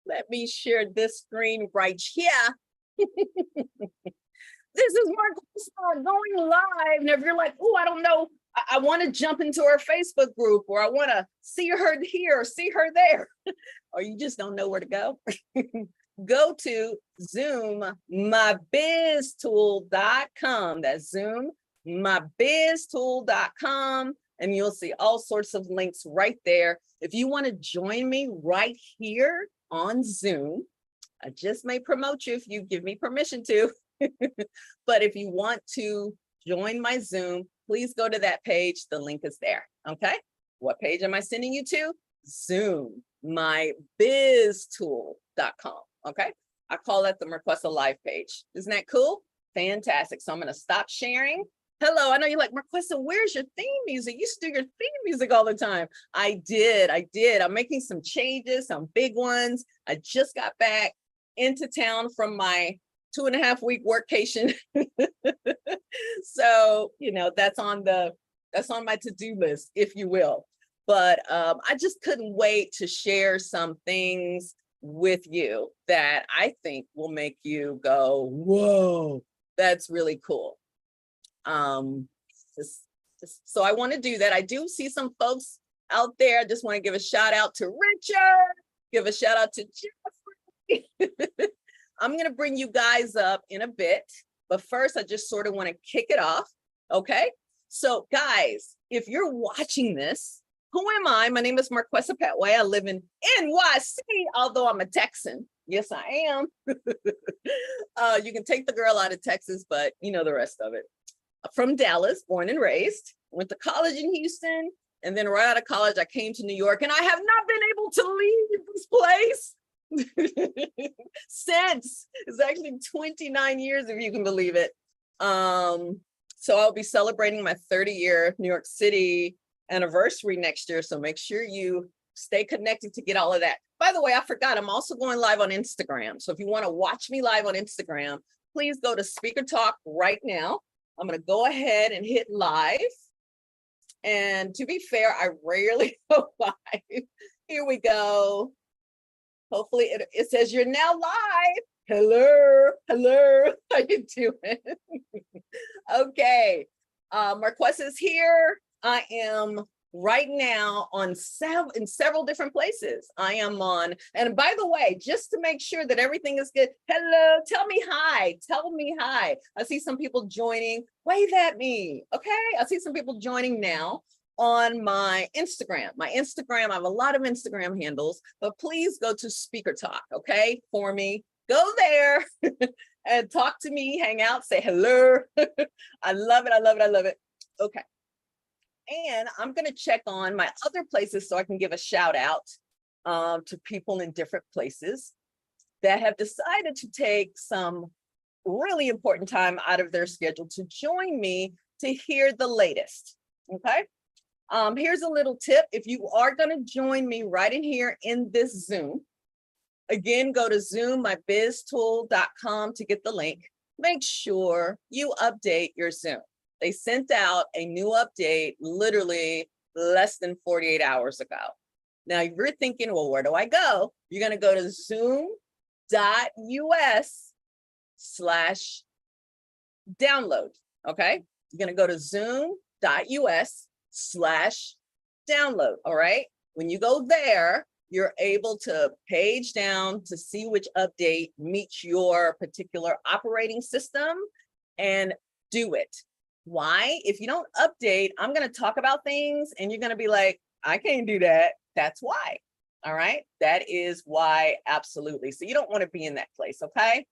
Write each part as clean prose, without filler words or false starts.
Let me share this screen right here. This is Marquesa going live. And if you're like, oh, I don't know, I want to jump into her Facebook group, or I want to see her here, or see her there, or you just don't know where to go, go to zoommybiztool.com. That's zoommybiztool.com. And you'll see all sorts of links right there. If you want to join me right here on Zoom, I just may promote you if you give me permission to. But if you want to join my Zoom, please go to that page. The link is there. Okay. What page am I sending you to? Zoommybiztool.com. Okay. I call that the Marquesa Live page. Isn't that cool? Fantastic. So I'm going to stop sharing. Hello, I know you're like, Marquesa, where's your theme music? You used to do your theme music all the time. I did. I'm making some changes, some big ones. I just got back into town from my 2.5-week workcation. So, that's on my to-do list, if you will. But I just couldn't wait to share some things with you that I think will make you go, whoa, that's really cool. So I want to do that. I do see some folks out there. I just want to give a shout out to Richard, give a shout out to Jeffrey. I'm going to bring you guys up in a bit, but first I just sort of want to kick it off. Okay. So guys, if you're watching this, who am I? My name is Marquesa Petway. I live in NYC, although I'm a Texan. Yes, I am. You can take the girl out of Texas, but you know the rest of it. From Dallas, born and raised, went to college in Houston, and then right out of college, I came to New York, and I have not been able to leave this place since. It's actually 29 years, if you can believe it. So I'll be celebrating my 30-year New York City anniversary next year, so make sure you stay connected to get all of that. By the way, I forgot, I'm also going live on Instagram, so if you want to watch me live on Instagram, please go to Speaker Talk right now. I'm going to go ahead and hit live. And to be fair, I rarely go live. Here we go. Hopefully it says you're now live. Hello. How you doing? Okay. Marquesa is here. I am right now in several different places. I am on, and by the way, just to make sure that everything is good, hello, tell me hi. I see some people joining, wave at me. Okay, I see some people joining now on my Instagram. I have a lot of Instagram handles, but please go to Speaker Talk, okay, for me. Go there and talk to me, hang out, say hello. I love it. Okay. And I'm going to check on my other places so I can give a shout out to people in different places that have decided to take some really important time out of their schedule to join me to hear the latest. Okay. Here's a little tip. If you are going to join me right in here in this Zoom, again, go to zoommybiztool.com to get the link. Make sure you update your Zoom. They sent out a new update literally less than 48 hours ago. Now, if you're thinking, well, where do I go? You're going to go to zoom.us/download. Okay. You're going to go to zoom.us/download. All right. When you go there, you're able to page down to see which update meets your particular operating system and do it. Why? If you don't update, I'm going to talk about things and you're going to be like, I can't do that. That's why. All right. That is why. Absolutely. So you don't want to be in that place. Okay.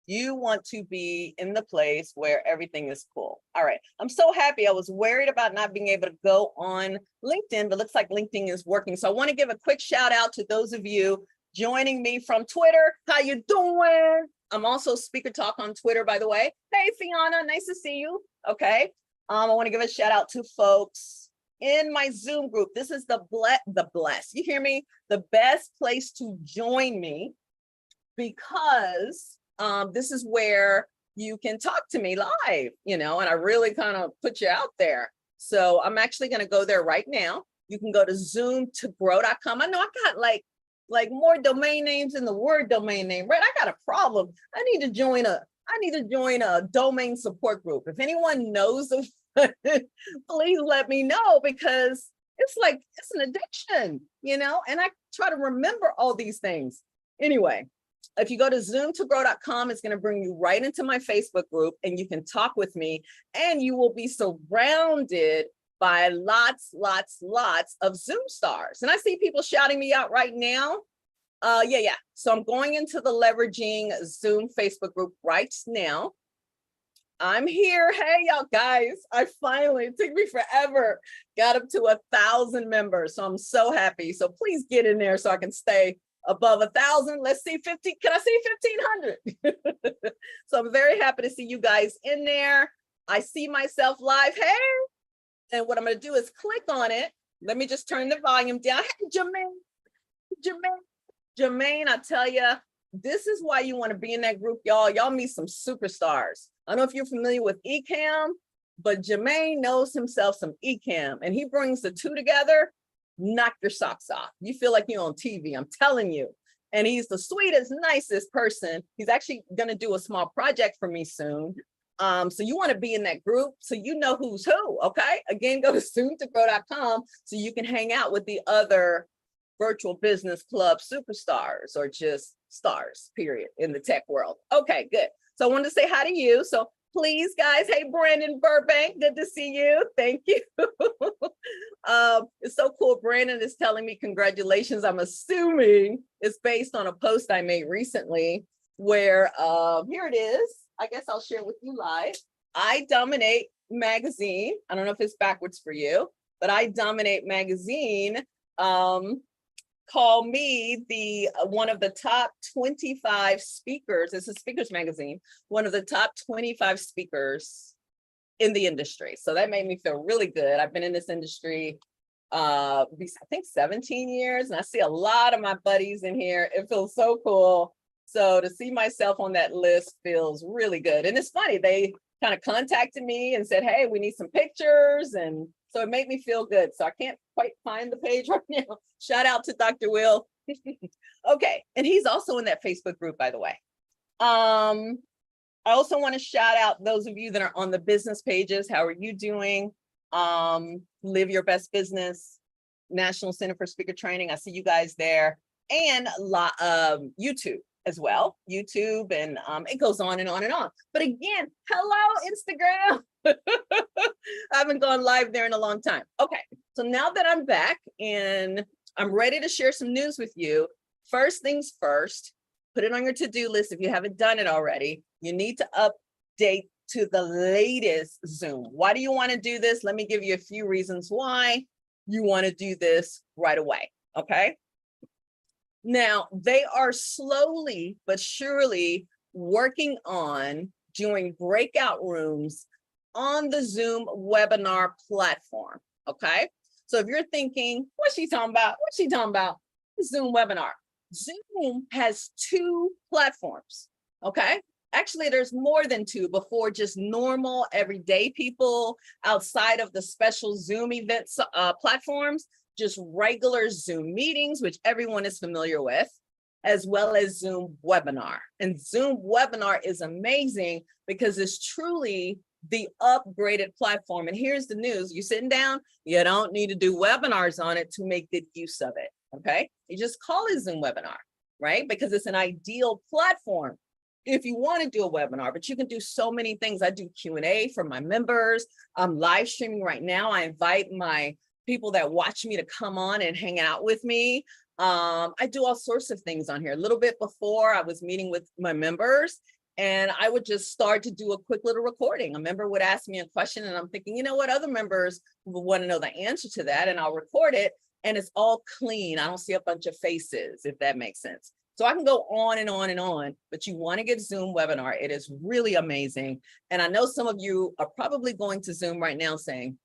You want to be in the place where everything is cool. All right. I'm so happy. I was worried about not being able to go on LinkedIn, but looks like LinkedIn is working. So I want to give a quick shout out to those of you joining me from Twitter. How you doing? I'm also Speaker Talk on Twitter, by the way. Hey, Fiona, nice to see you. Okay. I want to give a shout out to folks in my Zoom group. This is the bless. You hear me? The best place to join me, because this is where you can talk to me live, you know, and I really kind of put you out there. So I'm actually going to go there right now. You can go to zoomtogrow.com. I know I got like more domain names in the word domain name, right? I got a problem. I need to join a domain support group. If anyone knows of, please let me know, because it's an addiction, you know, and I try to remember all these things. Anyway, if you go to zoomtogrow.com, it's going to bring you right into my Facebook group, and you can talk with me, and you will be surrounded by lots of Zoom stars. And I see people shouting me out right now. Yeah. So I'm going into the leveraging Zoom Facebook group right now. I'm here. Hey, y'all guys. I finally, it took me forever, got up to 1,000 members. So I'm so happy. So please get in there so I can stay above 1,000. Let's see, 15. Can I see 1,500? So I'm very happy to see you guys in there. I see myself live. Hey. And what I'm going to do is click on it. Let me just turn the volume down. Hey, Jermaine, I tell you, this is why you want to be in that group, y'all. Y'all meet some superstars. I don't know if you're familiar with Ecamm, but Jermaine knows himself some Ecamm, and he brings the two together. Knock your socks off. You feel like you're on TV, I'm telling you. And he's the sweetest, nicest person. He's actually going to do a small project for me soon. So you want to be in that group so you know who's who, okay? Again, go to zoomtogrow.com so you can hang out with the other virtual business club superstars, or just stars, period, in the tech world. Okay, good. So I wanted to say hi to you. So please, guys, hey, Brandon Burbank, good to see you. Thank you. It's so cool. Brandon is telling me congratulations. I'm assuming it's based on a post I made recently where, here it is. I guess I'll share with you live. I Dominate magazine. I don't know if it's backwards for you, but I Dominate magazine call me the one of the top 25 speakers. It's a speakers magazine, one of the top 25 speakers in the industry. So that made me feel really good. I've been in this industry, I think 17 years, and I see a lot of my buddies in here. It feels so cool. So to see myself on that list feels really good. And it's funny, they kind of contacted me and said, hey, we need some pictures. And so it made me feel good. So I can't quite find the page right now. Shout out to Dr. Will. Okay. And he's also in that Facebook group, by the way. I also want to shout out those of you that are on the business pages. How are you doing? Live Your Best Business, National Center for Speaker Training. I see you guys there. And YouTube as well, YouTube, and it goes on and on and on. But again, hello, Instagram. I haven't gone live there in a long time. Okay, so now that I'm back and I'm ready to share some news with you, first things first, put it on your to-do list if you haven't done it already. You need to update to the latest Zoom. Why do you want to do this? Let me give you a few reasons why you want to do this right away, okay? Now, they are slowly but surely working on doing breakout rooms on the Zoom webinar platform, okay? So if you're thinking, what's she talking about? What's she talking about? Zoom webinar. Zoom has two platforms, okay? Actually, there's more than two before just normal everyday people outside of the special Zoom events platforms. Just regular Zoom meetings, which everyone is familiar with, as well as Zoom webinar. And Zoom webinar is amazing because it's truly the upgraded platform. And here's the news, you're sitting down, you don't need to do webinars on it to make good use of it, okay? You just call it Zoom webinar, right? Because it's an ideal platform if you want to do a webinar, but you can do so many things. I do Q&A for my members. I'm live streaming right now. I invite my people that watch me to come on and hang out with me. I do all sorts of things on here. A little bit before I was meeting with my members, and I would just start to do a quick little recording. A member would ask me a question and I'm thinking, you know what, other members will want to know the answer to that, and I'll record it, and it's all clean. I don't see a bunch of faces, if that makes sense. So I can go on and on and on, but you want to get Zoom webinar. It is really amazing. And I know some of you are probably going to Zoom right now saying,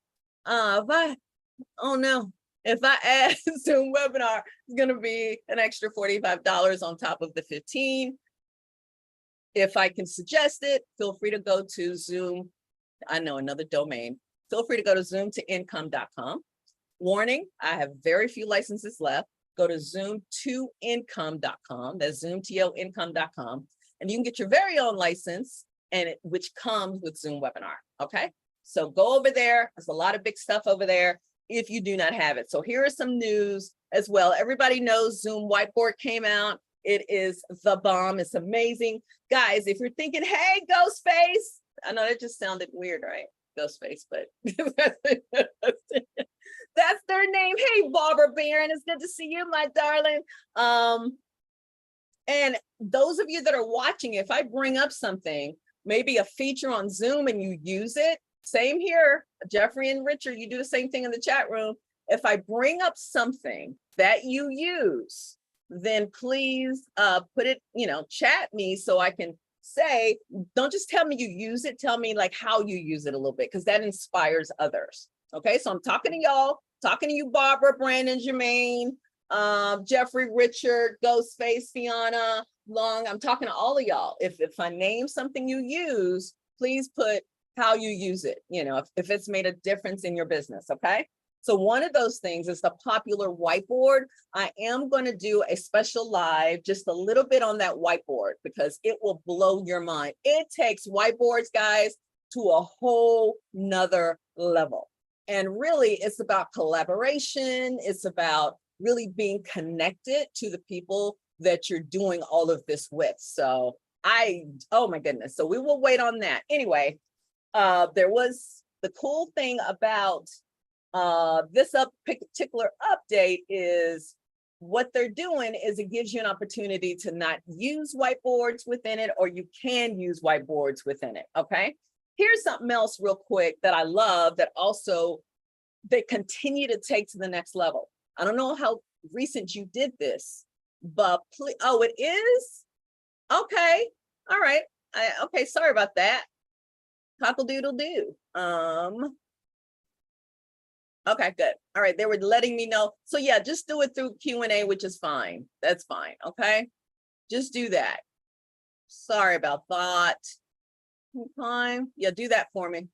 Oh no. If I add Zoom webinar, it's going to be an extra $45 on top of the 15. If I can suggest it, feel free to go to Zoom. I know another domain. Feel free to go to zoom2income.com. Warning, I have very few licenses left. Go to zoom2income.com. That's zoom2income.com. And you can get your very own license, and which comes with Zoom webinar. Okay. So go over there. There's a lot of big stuff over there if you do not have it. So here is some news as well. Everybody knows Zoom Whiteboard came out. It is the bomb. It's amazing. Guys, if you're thinking, hey, Ghostface, I know that just sounded weird, right? Ghostface, but that's their name. Hey, Barbara Barron, it's good to see you, my darling. And those of you that are watching, if I bring up something, maybe a feature on Zoom and you use it, same here, Jeffrey and Richard, you do the same thing in the chat room. If I bring up something that you use, then please put it, chat me so I can say, don't just tell me you use it, tell me like how you use it a little bit, because that inspires others. Okay, so I'm talking to y'all, talking to you, Barbara, Brandon, Jermaine, Jeffrey, Richard, Ghostface, Fiona, Long. I'm talking to all of y'all. If I name something you use, please put how you use it, if it's made a difference in your business, okay? So one of those things is the popular whiteboard. I am going to do a special live, just a little bit on that whiteboard, because it will blow your mind. It takes whiteboards, guys, to a whole nother level. And really, it's about collaboration. It's about really being connected to the people that you're doing all of this with. So oh my goodness. So we will wait on that. Anyway, there was the cool thing about this particular update is what they're doing is it gives you an opportunity to not use whiteboards within it, or you can use whiteboards within it. Okay. Here's something else real quick that I love that also they continue to take to the next level. I don't know how recent you did this, but please, oh, it is? Okay. All right. Okay. Sorry about that. Cockle-doodle-doo. Okay, good. All right, they were letting me know. So yeah, just do it through Q&A, which is fine. That's fine, okay? Just do that. Sorry about that. Fine. Yeah, do that for me.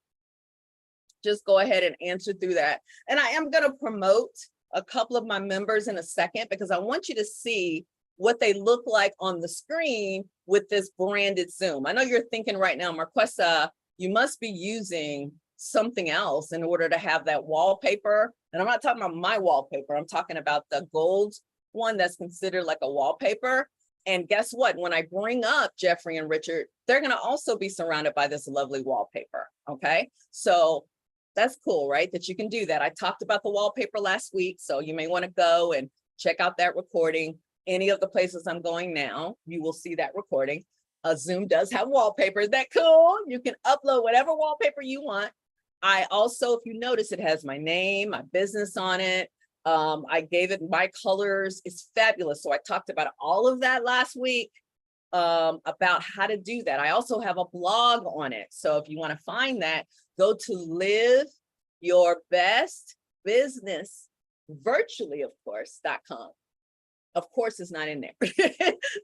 Just go ahead and answer through that. And I am gonna promote a couple of my members in a second, because I want you to see what they look like on the screen with this branded Zoom. I know you're thinking right now, Marquesa, you must be using something else in order to have that wallpaper. And I'm not talking about my wallpaper. I'm talking about the gold one that's considered like a wallpaper. And guess what? When I bring up Jeffrey and Richard, they're going to also be surrounded by this lovely wallpaper. Okay. So that's cool, right? That you can do that. I talked about the wallpaper last week. So you may want to go and check out that recording. Any of the places I'm going now, you will see that recording. Zoom does have wallpaper. Is that cool? You can upload whatever wallpaper you want. I also, if you notice, it has my name, my business on it. I gave it my colors. It's fabulous. So I talked about all of that last week, about how to do that. I also have a blog on it. So if you want to find that, go to liveyourbestbusinessvirtually, of course.com. Of course, it's not in there.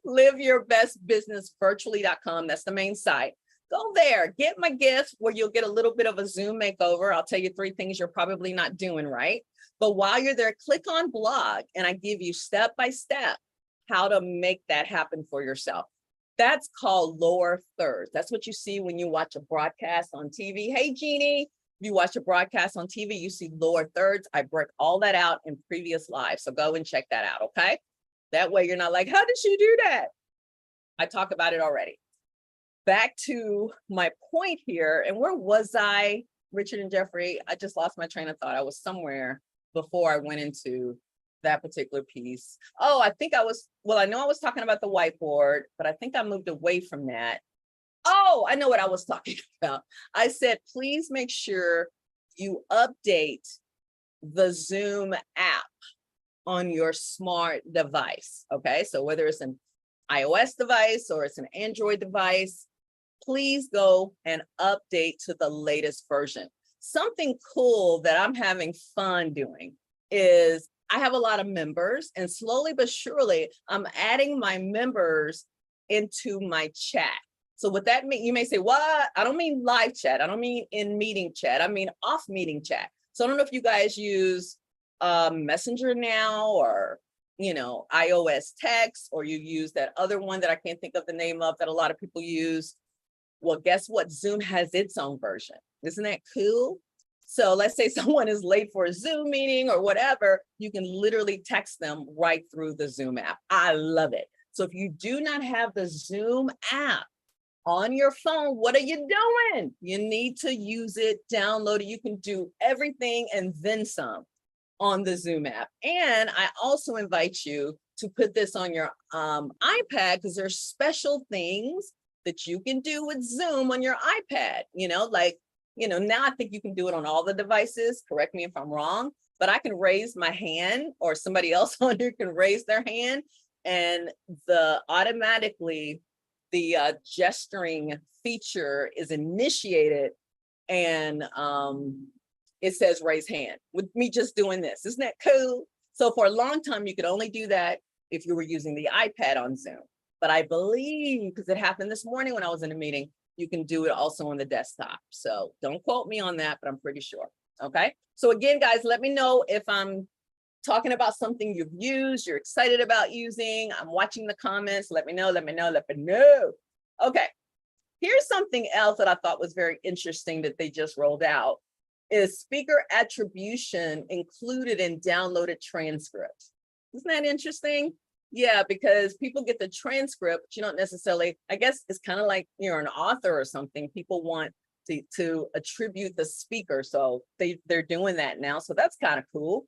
liveyourbestbusinessvirtually.com. That's the main site. Go there, get my gift where you'll get a little bit of a Zoom makeover. I'll tell you 3 things you're probably not doing right. But while you're there, click on blog, and I give you step-by-step how to make that happen for yourself. That's called lower thirds. That's what you see when you watch a broadcast on TV. Hey, Jeannie, you watch a broadcast on TV, you see lower thirds. I break all that out in previous lives. So go and check that out, okay? That way you're not like, how did she do that? I talk about it already. Back to my point here, and where was I, Richard and Jeffrey? I just lost my train of thought. I was somewhere before I went into that particular piece. Oh, I think I was, well, I know I was talking about the whiteboard, but I think I moved away from that. Oh, I know what I was talking about. I said, please make sure you update the Zoom app on your smart device, okay? So whether it's an iOS device or it's an Android device, please go and update to the latest version. something cool that I'm having fun doing is I have a lot of members, and slowly but surely, I'm adding my members into my chat. So what that means, you may say, what? I don't mean live chat. I don't mean in meeting chat. I mean off meeting chat. So I don't know if you guys use Messenger now, or, you know, iOS text, or you use that other one that I can't think of the name of that a lot of people use. Well, guess what? Zoom has its own version. Isn't that cool? So let's say someone is late for a Zoom meeting or whatever, you can literally text them right through the Zoom app. I love it. So if you do not have the Zoom app on your phone, what are you doing? You need to use it, download it. You can do everything and then some on the Zoom app. And I also invite you to put this on your iPad, because there's special things that you can do with Zoom on your iPad, you know, like, you know, now I think you can do it on all the devices. Correct me if I'm wrong, but I can raise my hand, or somebody else on here can raise their hand, and automatically the gesturing feature is initiated, and it says raise hand with me just doing this. Isn't that cool? So for a long time, you could only do that if you were using the iPad on Zoom. But I believe, because it happened this morning when I was in a meeting, you can do it also on the desktop. So don't quote me on that, but I'm pretty sure. Okay. So again, guys, let me know if I'm talking about something you've used, you're excited about using. I'm watching the comments. Let me know, let me know, let me know. Okay. Here's something else that I thought was very interesting that they just rolled out, is speaker attribution included in downloaded transcripts. Isn't that interesting? Yeah, because people get the transcript, but you don't necessarily, I guess it's kind of like you're an author or something. People want to attribute the speaker. So they're doing that now. So that's kind of cool.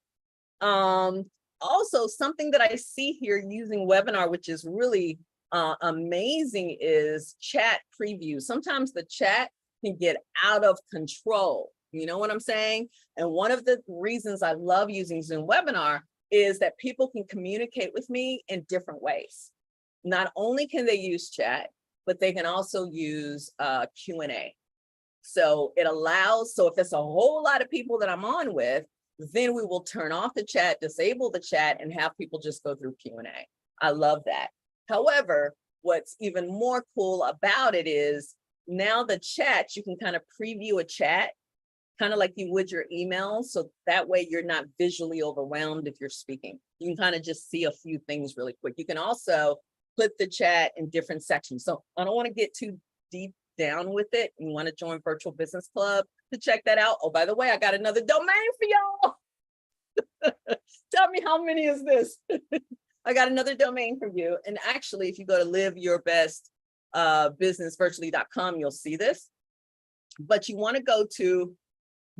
Also, something that I see here using webinar, which is really amazing, is chat preview. Sometimes the chat can get out of control. You know what I'm saying? And one of the reasons I love using Zoom webinar is that people can communicate with me in different ways. Not only can they use chat, but they can also use Q&A. So it allows, so if it's a whole lot of people that I'm on with, then we will turn off the chat, disable the chat, and have people just go through Q&A. I love that. However, what's even more cool about it is now the chat, you can kind of preview a chat, kind of like you would your email. So that way you're not visually overwhelmed if you're speaking. You can kind of just see a few things really quick. You can also put the chat in different sections. So I don't want to get too deep down with it. You want to join Virtual Business Club to check that out. Oh, by the way, I got another domain for y'all. Tell me, how many is this? I got another domain for you. And actually, if you go to liveyourbestbusinessvirtually.com, you'll see this. But you want to go to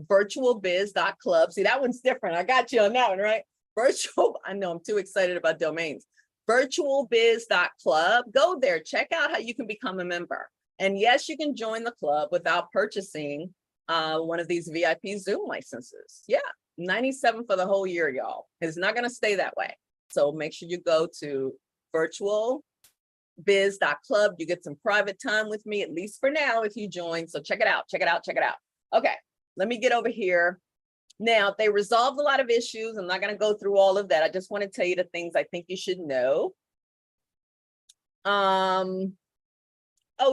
virtualbiz.club. See, that one's different. I got you on that one, right? I know I'm too excited about domains. Virtualbiz.club. Go there, check out how you can become a member. And yes, you can join the club without purchasing one of these VIP Zoom licenses. Yeah, $97 for the whole year, y'all. It's not going to stay that way. So make sure you go to virtualbiz.club. You get some private time with me, at least for now, if you join. So check it out, check it out, check it out. Okay, let me get over here. Now, they resolved a lot of issues. I'm not going to go through all of that. I just want to tell you the things I think you should know. Oh,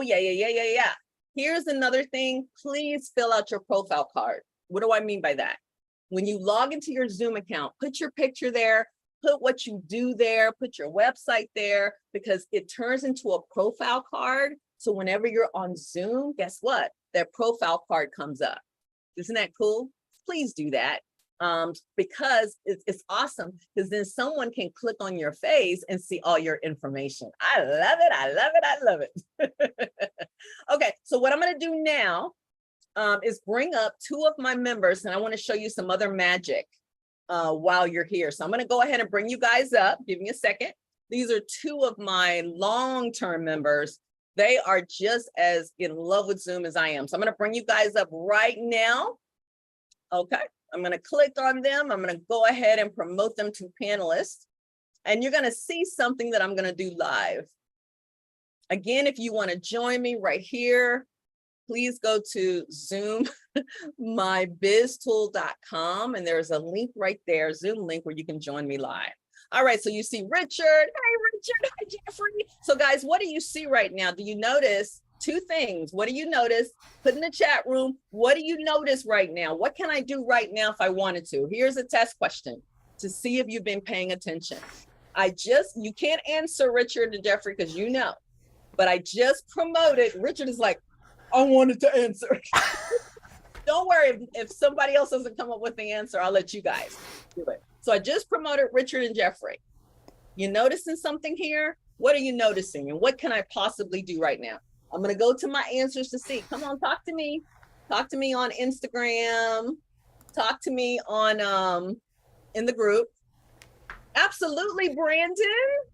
yeah. Here's another thing. Please fill out your profile card. What do I mean by that? When you log into your Zoom account, put your picture there, put what you do there, put your website there, because it turns into a profile card. So whenever you're on Zoom, guess what? That profile card comes up. Isn't that cool? Please do that. Because it's awesome, because then someone can click on your face and see all your information. I love it, I love it, I love it. Okay, so what I'm gonna do now is bring up two of my members, and I wanna show you some other magic while you're here. So I'm gonna go ahead and bring you guys up. Give me a second. These are two of my long-term members. They are just as in love with Zoom as I am. So I'm gonna bring you guys up right now. Okay. I'm going to click on them. I'm going to go ahead and promote them to panelists. And you're going to see something that I'm going to do live. Again, if you want to join me right here, please go to zoommybiztool.com, and there's a link right there, Zoom link, where you can join me live. All right, so you see Richard. Hey, Richard. Hi, Jeffrey. So guys, what do you see right now? Do you notice two things? What do you notice? Put in the chat room. What do you notice right now? What can I do right now if I wanted to? Here's a test question to see if you've been paying attention. You can't answer Richard and Jeffrey because you know, but I just promoted. Richard is like, I wanted to answer. Don't worry, if somebody else doesn't come up with the answer, I'll let you guys do it. So I just promoted Richard and Jeffrey. You noticing something here? What are you noticing? And what can I possibly do right now? I'm going to go to my answers to see. Come on, talk to me. Talk to me on Instagram. Talk to me on in the group. Absolutely, Brandon.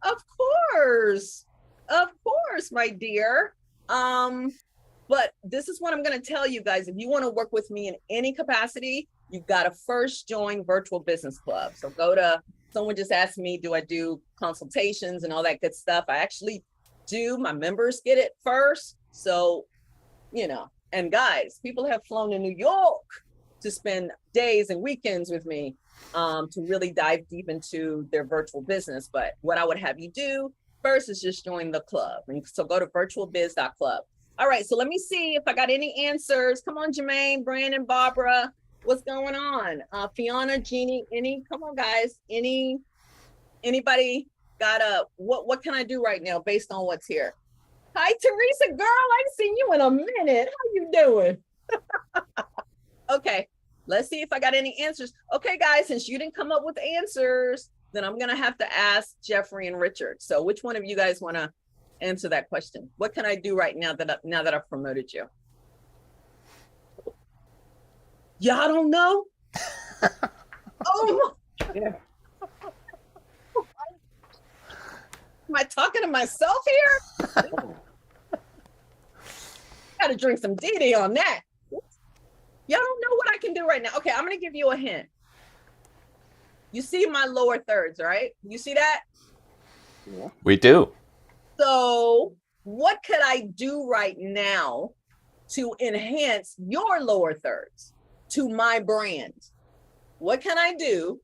Of course. Of course, my dear. But this is what I'm going to tell you guys. If you want to work with me in any capacity, you've got to first join Virtual Business Club. So someone just asked me, do I do consultations and all that good stuff? I actually do. My members get it first. So, and guys, people have flown to New York to spend days and weekends with me to really dive deep into their virtual business. But what I would have you do first is just join the club. And so go to virtualbiz.club. All right, so let me see if I got any answers. Come on, Jermaine, Brandon, Barbara, what's going on? Fiona, Jeannie, come on, guys. Anybody got what can I do right now based on what's here? Hi, Teresa, girl, I ain't seen you in a minute. How you doing? Okay, let's see if I got any answers. Okay, guys, since you didn't come up with answers, then I'm gonna have to ask Jeffrey and Richard. So which one of you guys wanna answer that question? What can I do right now that I've promoted you? Y'all don't know? Oh, yeah. Am I talking to myself here? Gotta drink some DD on that. Y'all don't know what I can do right now. Okay, I'm gonna give you a hint. You see my lower thirds, right? You see that? Yeah. We do. So what could I do right now to enhance your lower thirds to my brand? What can I do?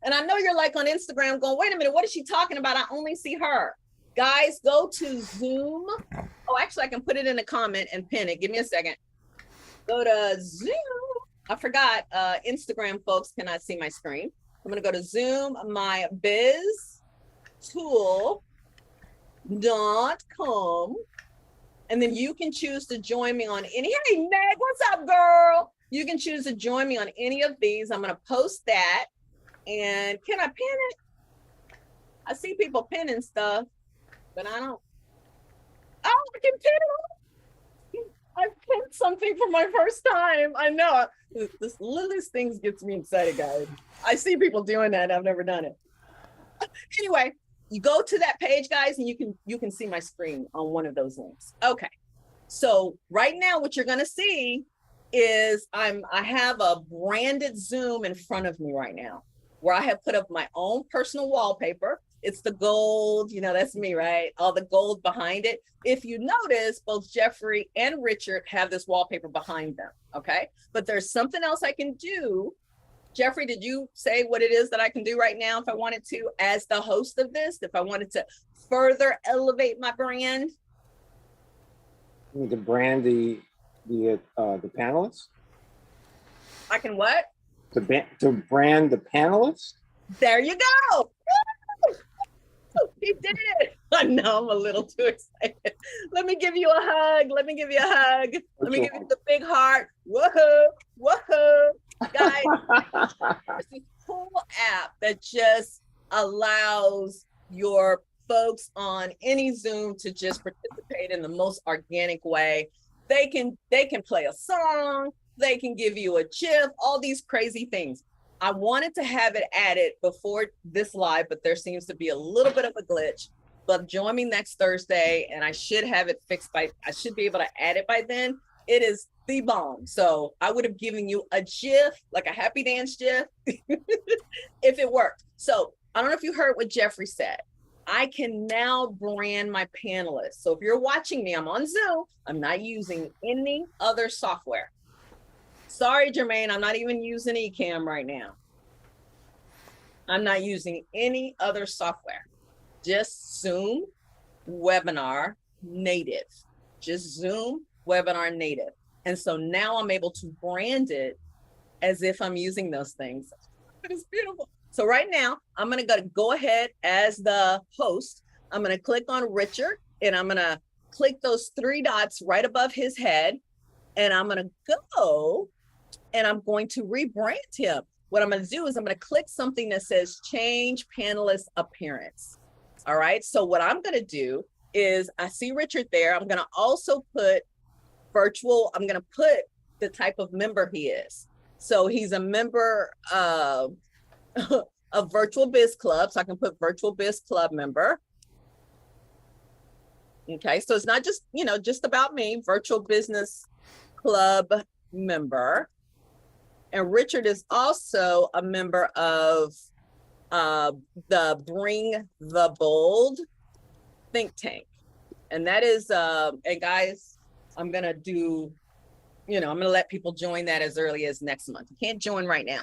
And I know you're like on Instagram going, wait a minute, what is she talking about? I only see her. Guys, go to Zoom. Oh, actually, I can put it in a comment and pin it. Give me a second. Go to Zoom. I forgot, Instagram folks cannot see my screen. I'm going to go to zoommybiztool.com. And then you can choose to join me on any. Hey, Meg, what's up, girl? You can choose to join me on any of these. I'm going to post that. And can I pin it? I see people pinning stuff, but I don't. Oh, I can pin it. I pinned something for my first time. I know. This littlest things gets me excited, guys. I see people doing that. I've never done it. Anyway, you go to that page, guys, and you can see my screen on one of those links. Okay. So right now, what you're gonna see is I have a branded Zoom in front of me right now, where I have put up my own personal wallpaper. It's the gold, that's me, right? All the gold behind it. If you notice, both Jeffrey and Richard have this wallpaper behind them, okay? But there's something else I can do. Jeffrey, did you say what it is that I can do right now if I wanted to, as the host of this, if I wanted to further elevate my brand? You need to brand the panelists? I can what? To brand the panelists? There you go. He did it. I know, I'm a little too excited. Let me give you a hug. Let me give you the big heart. Whoa, whoa. Guys, it's a cool app that just allows your folks on any Zoom to just participate in the most organic way. They can play a song, they can give you a GIF, all these crazy things. I wanted to have it added before this live, but there seems to be a little bit of a glitch. But join me next Thursday, and I should have it fixed I should be able to add it by then. It is the bomb. So I would have given you a GIF, like a happy dance GIF, if it worked. So I don't know if you heard what Jeffrey said. I can now brand my panelists. So if you're watching me, I'm on Zoom. I'm not using any other software. Sorry, Jermaine, I'm not even using Ecamm right now. I'm not using any other software. Just Zoom Webinar Native. Just Zoom Webinar Native. And so now I'm able to brand it as if I'm using those things. It's beautiful. So right now, I'm going to go ahead as the host. I'm going to click on Richard, and I'm going to click those 3 dots right above his head. And I'm going to go, and I'm going to rebrand him. What I'm going to do is I'm going to click something that says change panelist appearance. All right. So what I'm going to do is I see Richard there. I'm going to also put virtual. I'm going to put the type of member he is. So he's a member of Virtual Biz Club. So I can put Virtual Biz Club member. Okay. So it's not just, just about me, Virtual Business Club member. And Richard is also a member of the Bring the Bold think tank. And that is, and guys, I'm going to do, I'm going to let people join that as early as next month. You can't join right now.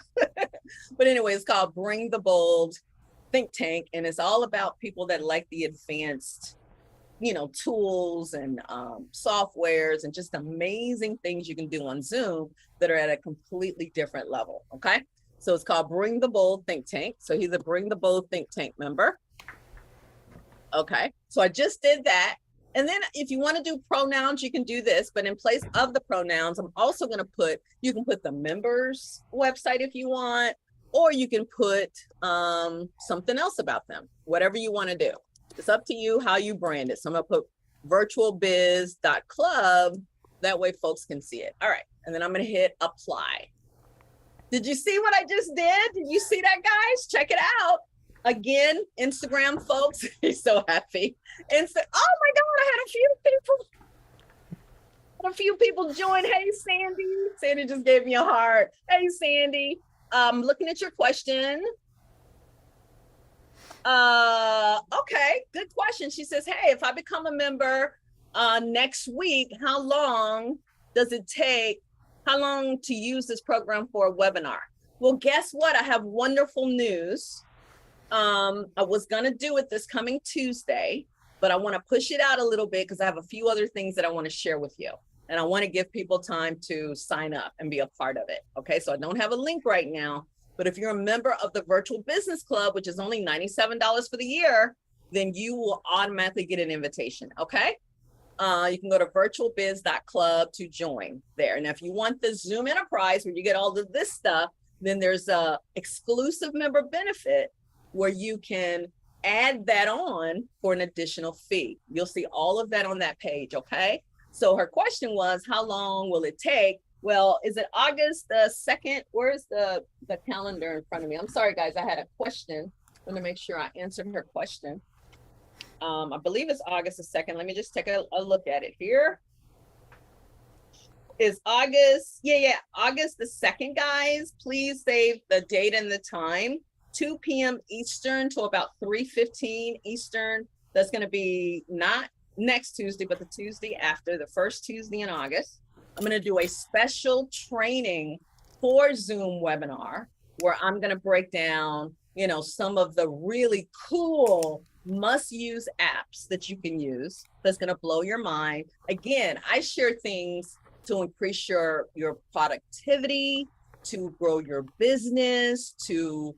But anyway, it's called Bring the Bold think tank. And it's all about people that like the advanced, tools and softwares and just amazing things you can do on Zoom that are at a completely different level. Okay. So it's called Bring the Bold think tank. So he's a Bring the Bold think tank member. Okay. So I just did that. And then if you want to do pronouns, you can do this, but in place of the pronouns, I'm also going to you can put the members website if you want, or you can put something else about them, whatever you want to do. It's up to you how you brand it. So I'm going to put virtualbiz.club. That way folks can see it. All right. And then I'm going to hit apply. Did you see what I just did? Did you see that, guys? Check it out. Again, Instagram folks, he's so happy. And so, oh my God, I had a few people join. Hey, Sandy. Sandy just gave me a heart. Hey, Sandy. Looking at your question. Okay, good question. She says, hey, if I become a member next week, how long does it take? How long to use this program for a webinar? Well, guess what? I have wonderful news. I was going to do it this coming Tuesday, but I want to push it out a little bit because I have a few other things that I want to share with you. And I want to give people time to sign up and be a part of it. Okay, so I don't have a link right now, but if you're a member of the Virtual Business Club, which is only $97 for the year, then you will automatically get an invitation. Okay. You can go to virtualbiz.club to join there. And if you want the Zoom Enterprise where you get all of this stuff, then there's a exclusive member benefit where you can add that on for an additional fee. You'll see all of that on that page, okay? So her question was, how long will it take? Well, is it August the 2nd? Where's the calendar in front of me? I'm sorry, guys, I had a question. I'm gonna make sure I answered her question. I believe it's August the 2nd. Let me just take a look at it here. Is August, August the 2nd, guys. Please save the date and the time. 2 p.m. Eastern to about 3:15 Eastern. That's going to be not next Tuesday, but the Tuesday after, the first Tuesday in August. I'm going to do a special training for Zoom webinar where I'm going to break down, some of the really cool must-use apps that you can use. That's going to blow your mind. Again, I share things to increase your productivity, to grow your business, to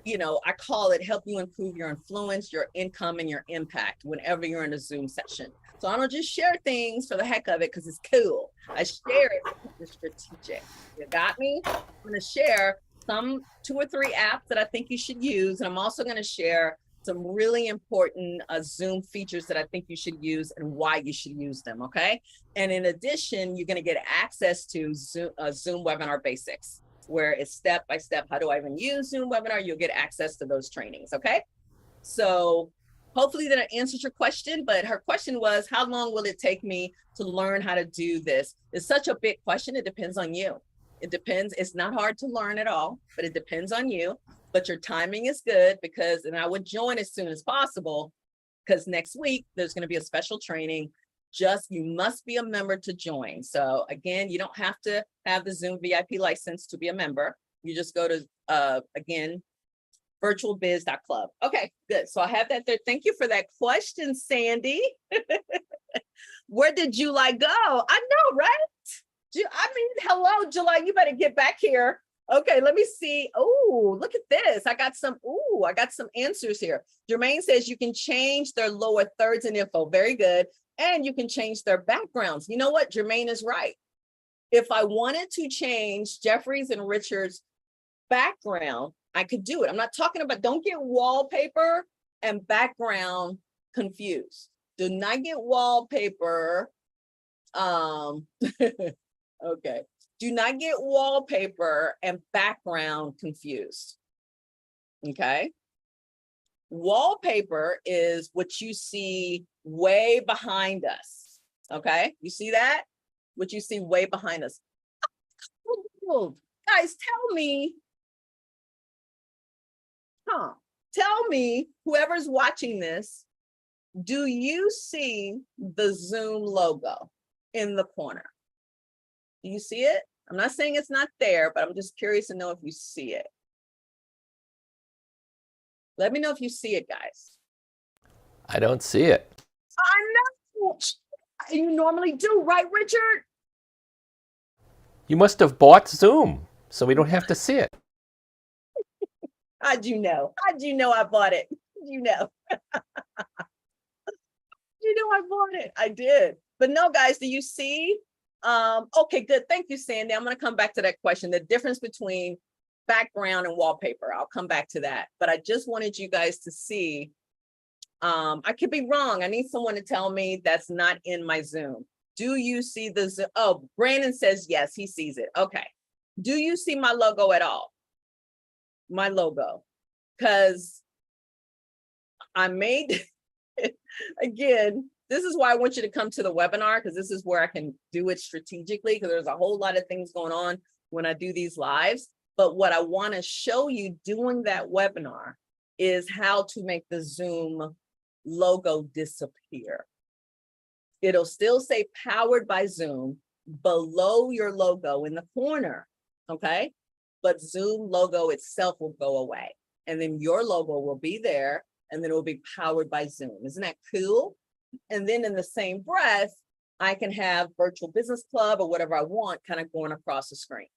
I call it help you improve your influence, your income, and your impact whenever you're in a Zoom session. So I don't just share things for the heck of it because it's cool. I share it because it's strategic. You got me? I'm going to share 2 or 3 apps that I think you should use. And I'm also going to share some really important Zoom features that I think you should use and why you should use them, okay? And in addition, you're going to get access to Zoom Webinar Basics, where it's step-by-step, how do I even use Zoom Webinar? You'll get access to those trainings, okay? So hopefully that answers your question, but her question was, how long will it take me to learn how to do this? It's such a big question, it depends on you. It depends, it's not hard to learn at all, but it depends on you. But your timing is good because, and I would join as soon as possible, because next week there's going to be a special training. You must be a member to join. So again, you don't have to have the Zoom VIP license to be a member. You just go to, again, virtualbiz.club. Okay, good. So I have that there. Thank you for that question, Sandy. Where did July go? I know, right? Hello, July, you better get back here. Okay, let me see. Oh, look at this. I got some answers here. Jermaine says you can change their lower thirds and info. Very good. And you can change their backgrounds. You know what? Jermaine is right. If I wanted to change Jeffrey's and Richard's background, I could do it. I'm not talking about, don't get wallpaper and background confused. Do not get wallpaper. Okay. Do not get wallpaper and background confused. Okay. Wallpaper is what you see way behind us. Okay. You see that? What you see way behind us. Guys, tell me, whoever's watching this, do you see the Zoom logo in the corner? Do you see it? I'm not saying it's not there, but I'm just curious to know if you see it. Let me know if you see it, guys. I don't see it. I know. You normally do, right, Richard? You must have bought Zoom, so we don't have to see it. How'd you know? How'd you know I bought it? You know. You know I bought it. I did. But no, guys, do you see? Okay, good. Thank you, Sandy. I'm going to come back to that question. The difference between background and wallpaper. I'll come back to that. But I just wanted you guys to see. I could be wrong. I need someone to tell me that's not in my Zoom. Do you see the Zoom? Oh, Brandon says yes, he sees it. Okay. Do you see my logo at all? My logo. Because I made, again, this is why I want you to come to the webinar, because this is where I can do it strategically, because there's a whole lot of things going on when I do these lives. But what I want to show you doing that webinar is how to make the Zoom logo disappear. It'll still say powered by Zoom below your logo in the corner, okay? But Zoom logo itself will go away. And then your logo will be there, and then it will be powered by Zoom. Isn't that cool? And then in the same breath, I can have Virtual Business Club or whatever I want kind of going across the screen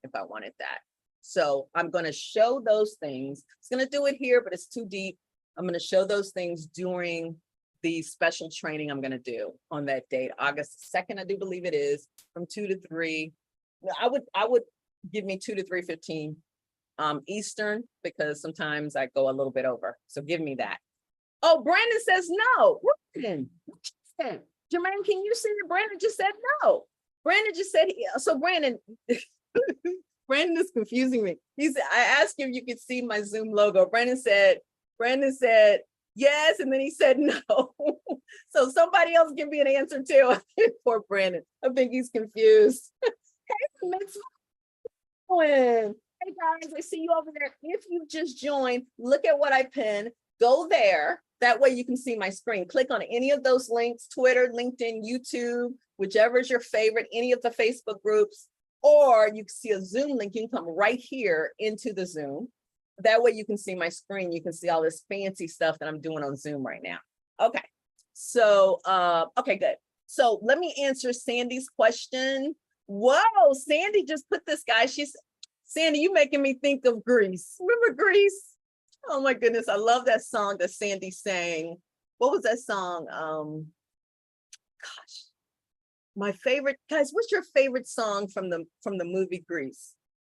if I wanted that. So I'm going to show those things. It's going to do it here, but it's too deep. I'm going to show those things during the special training I'm going to do on that date, August 2nd, I do believe it is, from 2 to 3. I would give me 2 to 3:15 Eastern, because sometimes I go a little bit over. So give me that. Oh, Brandon says no. Brandon, Jermaine, can you see it? Brandon just said no. Brandon just said, so Brandon, Brandon is confusing me. I asked him if you could see my Zoom logo. Brandon said yes, and then he said no. So somebody else give me an answer too. Poor Brandon. I think he's confused. Hey, guys, I see you over there. If you just joined, look at what I pinned. Go there. That way you can see my screen. Click on any of those links, Twitter, LinkedIn, YouTube, whichever is your favorite, any of the Facebook groups, or you can see a Zoom link. You can come right here into the Zoom. That way you can see my screen. You can see all this fancy stuff that I'm doing on Zoom right now. Okay, so, okay, good. So let me answer Sandy's question. Whoa, Sandy just put this, guy. Sandy, you making me think of Grease. Remember Grease? Oh my goodness, I love that song that Sandy sang. What was that song? Gosh, my favorite, guys, what's your favorite song from the movie Grease?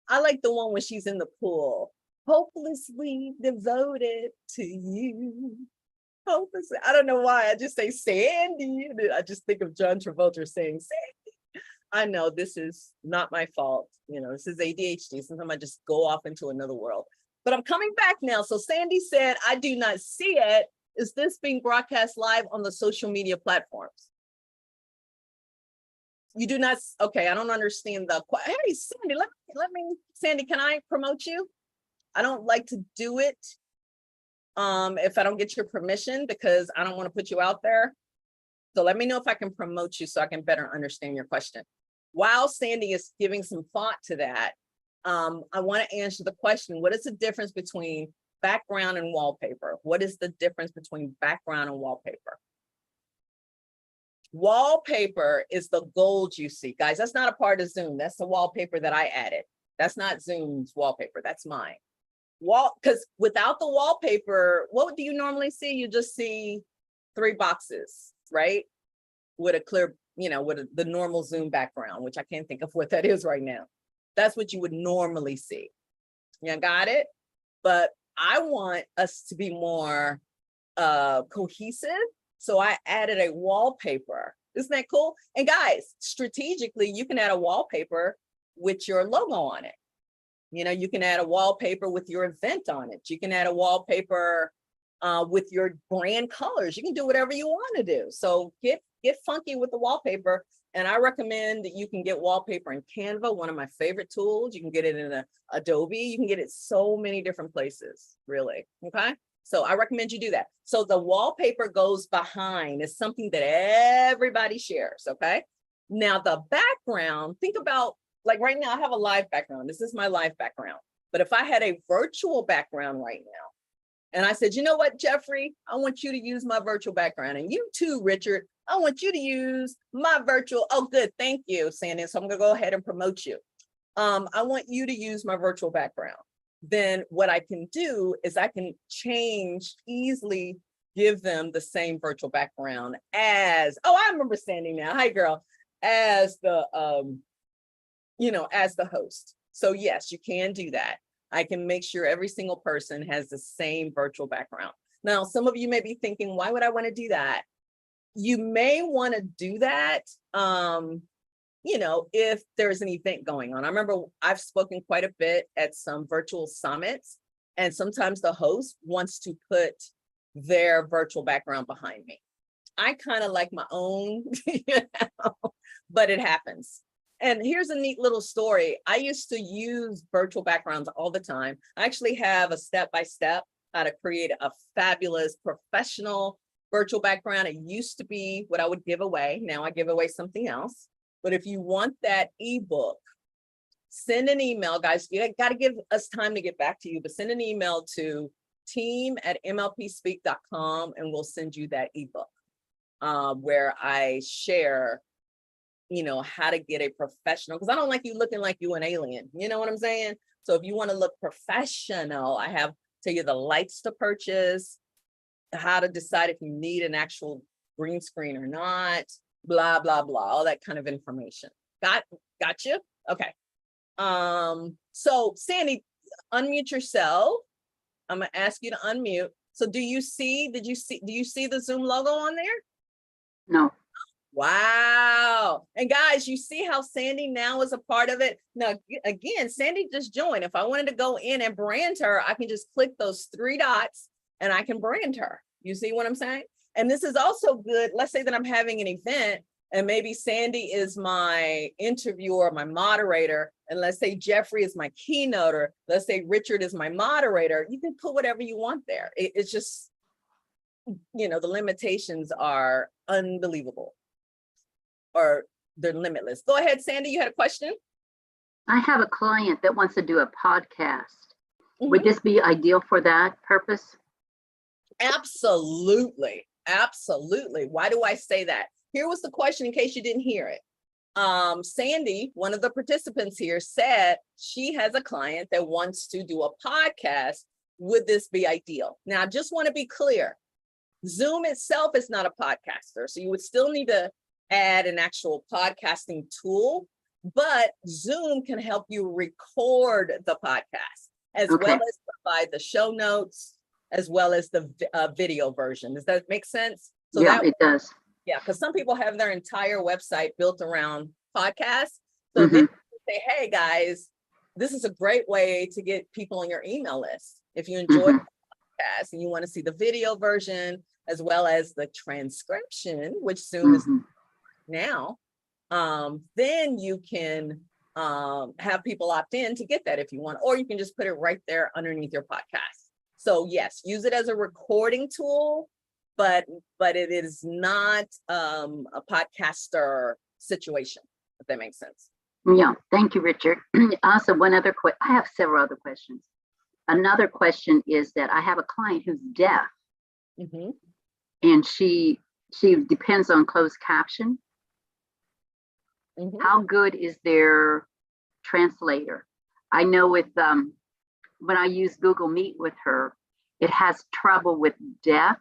I like the one when she's in the pool. Hopelessly devoted to you. Hopelessly, I don't know why, I just say Sandy. I just think of John Travolta saying Sandy. I know this is not my fault. You know, this is ADHD. Sometimes I just go off into another world. But I'm coming back now. So Sandy said, I do not see it. Is this being broadcast live on the social media platforms? You do not, okay, I don't understand the, hey, Sandy, let me, Sandy, can I promote you? I don't like to do it if I don't get your permission, because I don't want to put you out there. So let me know if I can promote you so I can better understand your question. While Sandy is giving some thought to that, I want to answer the question, what is the difference between background and wallpaper? What is the difference between background and wallpaper? Wallpaper is the gold you see. Guys, that's not a part of Zoom. That's the wallpaper that I added. That's not Zoom's wallpaper. That's mine. Because without the wallpaper, what do you normally see? You just see 3 boxes, right? With a clear, with the normal Zoom background, which I can't think of what that is right now. That's what you would normally see. You got it? But I want us to be more cohesive. So I added a wallpaper. Isn't that cool? And guys, strategically, you can add a wallpaper with your logo on it. You can add a wallpaper with your event on it. You can add a wallpaper with your brand colors. You can do whatever you want to do. So get funky with the wallpaper. And I recommend that you can get wallpaper in Canva, one of my favorite tools. You can get it in Adobe. You can get it so many different places, really. Okay. So I recommend you do that. So the wallpaper goes behind. It's something that everybody shares. Okay. Now the background, think about, like right now I have a live background. This is my live background. But if I had a virtual background right now, and I said, you know what, Jeffrey, I want you to use my virtual background. And you too, Richard, I want you to use my virtual. Oh, good. Thank you, Sandy. So I'm going to go ahead and promote you. I want you to use my virtual background. Then what I can do is I can easily give them the same virtual background as, oh, I remember Sandy now. Hi, girl. As the, as the host. So yes, you can do that. I can make sure every single person has the same virtual background. Now, some of you may be thinking, why would I want to do that? You may want to do that, if there's an event going on. I remember I've spoken quite a bit at some virtual summits, and sometimes the host wants to put their virtual background behind me. I kind of like my own, but it happens. And here's a neat little story. I used to use virtual backgrounds all the time. I actually have a step-by-step how to create a fabulous professional virtual background. It used to be what I would give away. Now I give away something else. But if you want that ebook, send an email, guys. You got to give us time to get back to you, but send an email to team@mlpspeak.com and we'll send you that ebook where I share how to get a professional, because I don't like you looking like you an alien. You know what I'm saying? So if you want to look professional, I have tell you the lights to purchase, how to decide if you need an actual green screen or not, blah, blah, blah, all that kind of information. Got you? Okay. So Sandy, unmute yourself. I'm gonna ask you to unmute. So do you see the Zoom logo on there? No. Wow. And guys, you see how Sandy now is a part of it. Now, again, Sandy just joined. If I wanted to go in and brand her, I can just click those 3 dots and I can brand her. You see what I'm saying? And this is also good. Let's say that I'm having an event and maybe Sandy is my interviewer, my moderator. And let's say Jeffrey is my keynoter. Let's say Richard is my moderator. You can put whatever you want there. It's just, the limitations are unbelievable. Or they're limitless. Go ahead, Sandy, you had a question? I have a client that wants to do a podcast. Would this be ideal for that purpose? Absolutely. Absolutely. Why do I say that? Here was the question in case you didn't hear it. Sandy, one of the participants here, said she has a client that wants to do a podcast. Would this be ideal? Now, I just want to be clear. Zoom itself is not a podcaster, so you would still need to add an actual podcasting tool, but Zoom can help you record the podcast as well as provide the show notes, as well as the video version. Does that make sense? So yeah, it does. Yeah, because some people have their entire website built around podcasts. So they say, hey guys, this is a great way to get people on your email list. If you enjoy the podcast and you want to see the video version, as well as the transcription, which Zoom is now, then you can have people opt in to get that if you want, or you can just put it right there underneath your podcast. So yes, use it as a recording tool, but it is not a podcaster situation, if that makes sense. Yeah, thank you, Richard. Also, one other question. I have several other questions. Another question is that I have a client who's deaf, and she depends on closed caption. How good is their translator? I know with when I use Google Meet with her, it has trouble with deaf,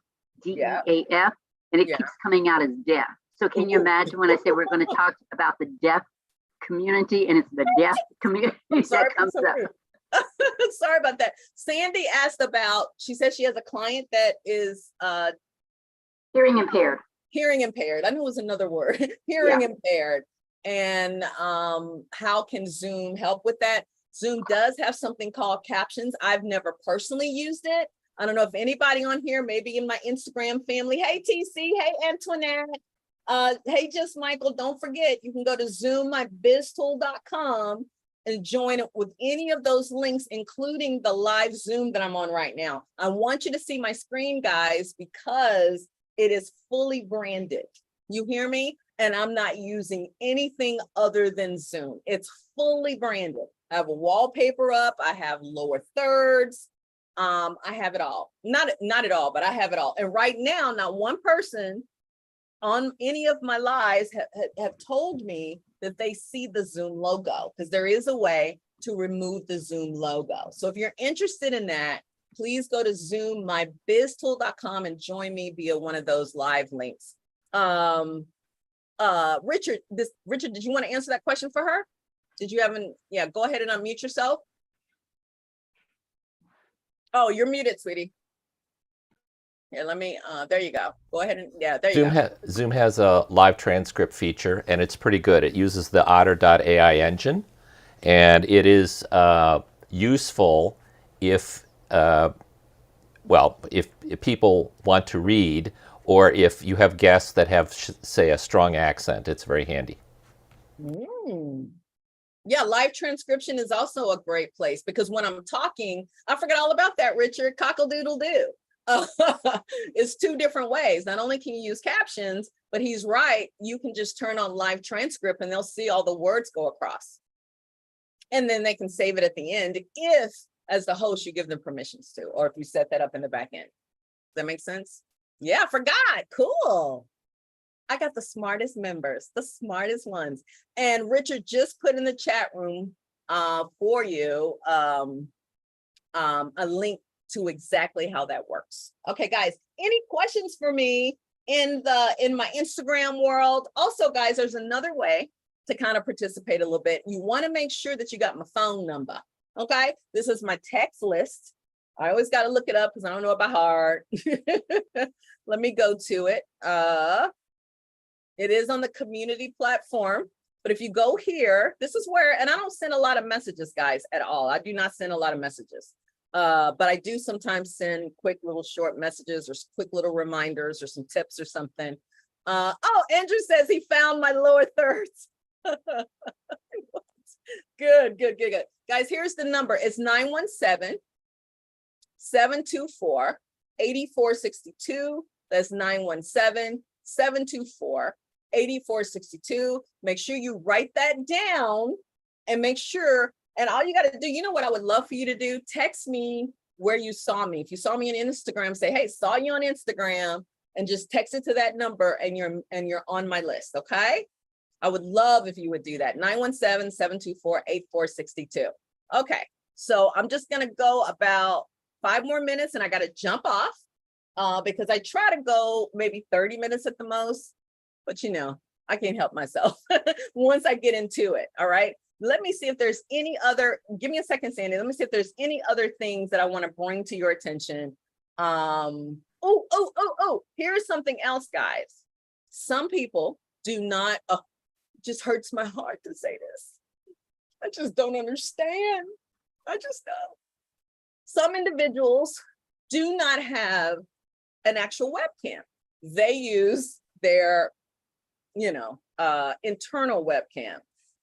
DEAF, and it keeps coming out as deaf. So can you imagine when I say we're going to talk about the deaf community, and it's the deaf community that comes up? Sorry about that. Sandy asked about, she said she has a client that is hearing impaired. Hearing impaired. I knew it was another word. Hearing impaired. And how can Zoom help with that? Zoom does have something called Captions. I've never personally used it. I don't know if anybody on here, maybe in my Instagram family. Hey, TC. Hey, Antoinette. Hey, Just Michael. Don't forget, you can go to zoommybiztool.com and join it with any of those links, including the live Zoom that I'm on right now. I want you to see my screen, guys, because it is fully branded. You hear me? And I'm not using anything other than Zoom. It's fully branded. I have a wallpaper up. I have lower thirds. I have it all. Not it all, but I have it all. And right now, not one person on any of my lives have told me that they see the Zoom logo, because there is a way to remove the Zoom logo. So if you're interested in that, please go to zoommybiztool.com and join me via one of those live links. Richard, did you want to answer that question for her? Did you have go ahead and unmute yourself. Oh, you're muted, sweetie. Here, let me, there you go. Go ahead and, there you go. Zoom has a live transcript feature, and it's pretty good. It uses the otter.ai engine, and it is useful if people want to read, or if you have guests that have, say, a strong accent. It's very handy. Yeah, live transcription is also a great place, because when I'm talking, I forgot all about that, Richard. Cockle-doodle-doo. It's two different ways. Not only can you use captions, but he's right. You can just turn on live transcript and they'll see all the words go across. And then they can save it at the end if, as the host, you give them permissions to, or if you set that up in the back end. Does that make sense? Yeah, I forgot. Cool. I got the smartest members, the smartest ones. And Richard just put in the chat room for you a link to exactly how that works. Okay, guys, any questions for me in my Instagram world? Also, guys, there's another way to kind of participate a little bit. You want to make sure that you got my phone number. Okay, this is my text list. I always got to look it up because I don't know it by heart. Let me go to it. It is on the community platform. But if you go here, this is where, and I don't send a lot of messages, guys, at all. I do not send a lot of messages. But I do sometimes send quick little short messages or quick little reminders or some tips or something. Oh, Andrew says he found my lower thirds. Good. Guys, here's the number. It's 917-724-8462. That's 917-724-8462. Make sure you write that down and make sure. And all you got to do, you know what I would love for you to do? Text me where you saw me. If you saw me on Instagram, say, hey, saw you on Instagram, and just text it to that number and you're on my list, okay? I would love if you would do that. 917-724-8462. Okay, so I'm just gonna go about 5 more minutes and I gotta jump off because I try to go maybe 30 minutes at the most, but you know, I can't help myself once I get into it, all right? Let me see if there's any other, give me a second, Sandy. Let me see if there's any other things that I want to bring to your attention. Here's something else, guys. Some people do not, just hurts my heart to say this. I just don't understand. I just don't. Some individuals do not have an actual webcam. They use their, internal webcam.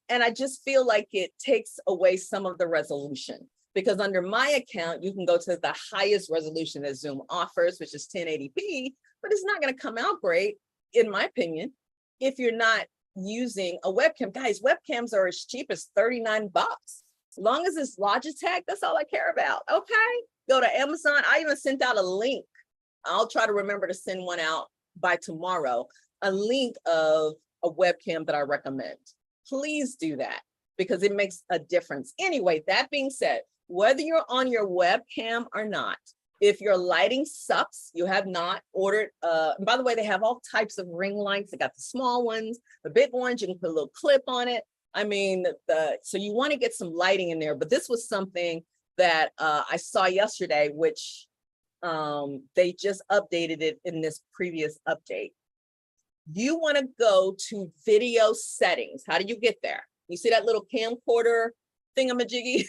And I just feel like it takes away some of the resolution. because under my account, you can go to the highest resolution that Zoom offers, which is 1080p, but it's not going to come out great, in my opinion, if you're not using a webcam. Guys, webcams are as cheap as 39 bucks. As long as it's Logitech, that's all I care about. Okay, go to Amazon. I even sent out a link. I'll try to remember to send one out by tomorrow, a link of a webcam that I recommend. Please do that because it makes a difference. Anyway, that being said, whether you're on your webcam or not, if your lighting sucks, you have not ordered, and by the way, they have all types of ring lights. They got the small ones, the big ones, you can put a little clip on it. I mean, so you want to get some lighting in there, but this was something that I saw yesterday, which they just updated it in this previous update. You want to go to video settings. How do you get there? You see that little camcorder thingamajiggy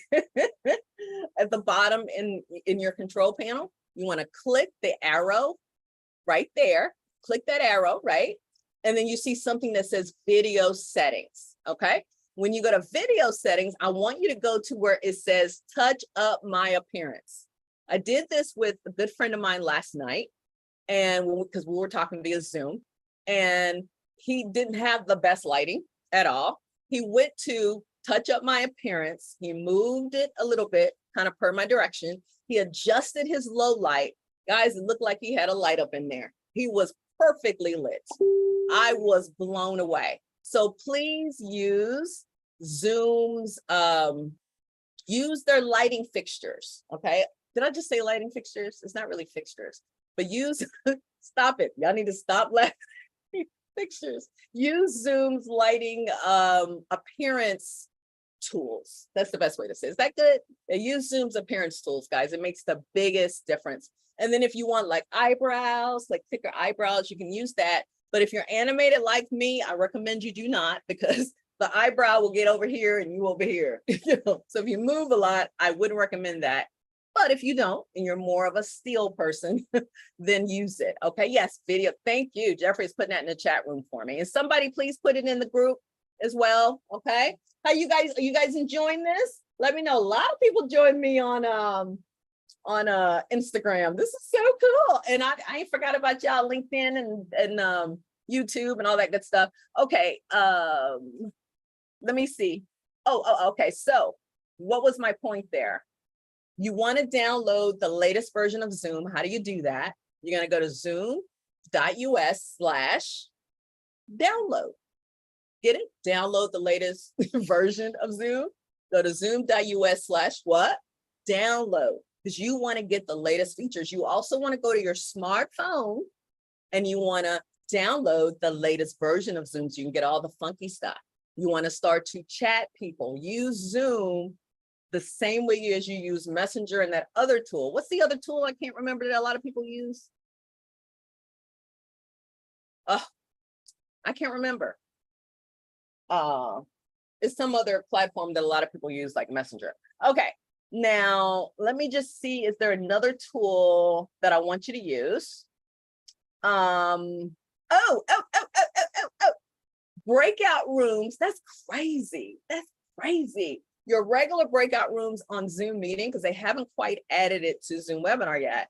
at the bottom in your control panel? You want to click the arrow right there. Click that arrow, right? And then you see something that says video settings, okay? When you go to video settings, I want you to go to where it says touch up my appearance. I did this with a good friend of mine last night, and because we were talking via Zoom, and he didn't have the best lighting at all. He went to touch up my appearance. He moved it a little bit, kind of per my direction. He adjusted his low light. Guys, it looked like he had a light up in there. He was perfectly lit. I was blown away. So please use Zoom's, use their lighting fixtures, okay? Did I just say lighting fixtures? It's not really fixtures, but use, stop it. Y'all need to stop laughing. Fixtures. Use Zoom's lighting appearance tools. That's the best way to say it. Is that good? Use Zoom's appearance tools, guys. It makes the biggest difference. And then if you want like eyebrows, like thicker eyebrows, you can use that. But if you're animated like me, I recommend you do not, because the eyebrow will get over here and you over here. So if you move a lot, I wouldn't recommend that. But if you don't, and you're more of a still person, then use it. Okay, yes, video. Thank you. Jeffrey is putting that in the chat room for me. And somebody please put it in the group as well. Okay. How you guys, are you guys enjoying this? Let me know. A lot of people join me on Instagram. This is so cool. And I forgot about y'all, LinkedIn and YouTube and all that good stuff. Okay. Let me see. Okay. So what was my point there? You want to download the latest version of Zoom. How do you do that? You're going to go to zoom.us/download. Get it? Download the latest version of Zoom. Go to zoom.us/what? Download, because you want to get the latest features. You also want to go to your smartphone and you want to download the latest version of Zoom so you can get all the funky stuff. You want to start to chat people. Use Zoom the same way as you use Messenger and that other tool. What's the other tool I can't remember that a lot of people use? Oh, I can't remember. It's some other platform that a lot of people use, like Messenger. Okay, now let me just see, is there another tool that I want you to use? Breakout rooms. That's crazy. That's crazy. Your regular breakout rooms on Zoom Meeting, because they haven't quite added it to Zoom Webinar yet,